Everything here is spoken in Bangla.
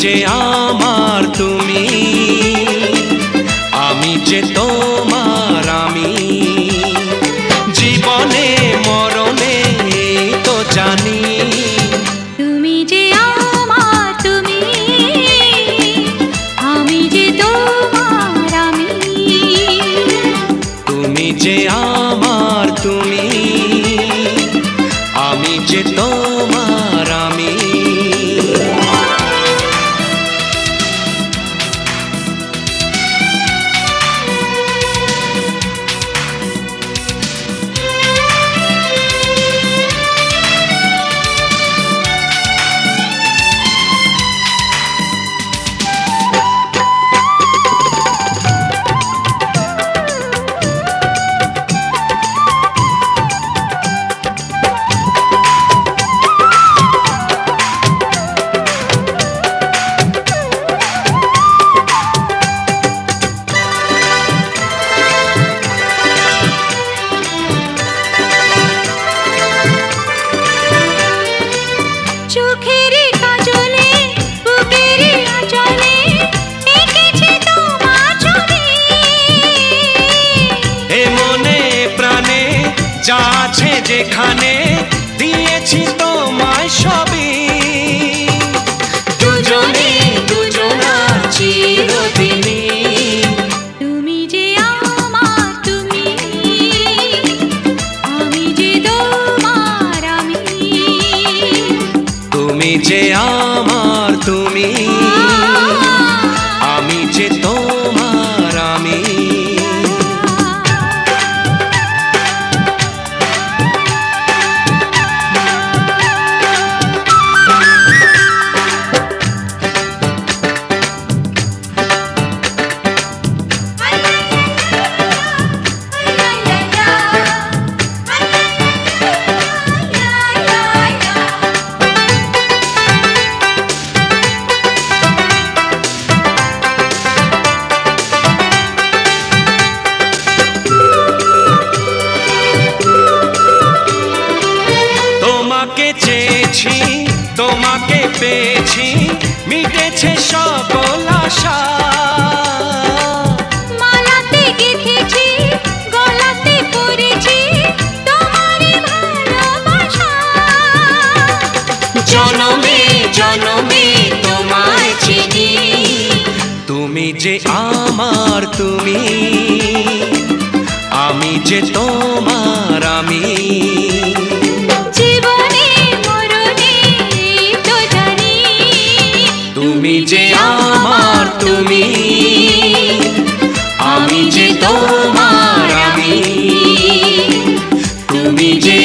যে আমার তুমি, আমি যে তোমার আমি, জীবনে মরণে তো জানি। তুমি যে আমার তুমি, আমি যে তোমার আমি। তুমি যে আমার তুমি, আমি যে তোমার আমি। যা আছে যেখানে দিয়েছি তোমায় সবই, দুজনে দুজনার চিরদিনই। তুমি যে আমার তুমি, আমি যে তোমার আমি। তুমি যে আমার তুমি, আমি যে তোমার আমি। তোমাকে চেয়েছি, তোমাকে পেয়েছি, মিটেছে সকল আশা। মালাতে গেঁথেছি, গলাতে পরেছি তোমারই ভালোবাসা। জনমে জনমে তোমায় চিনি, তুমি যে আমার তুমি, আমি যে তোমার আমি। জীবনে মরণে তো জানি, তুমি যে আমার তুমি, আমি যে তোমার আমি। তুমি যে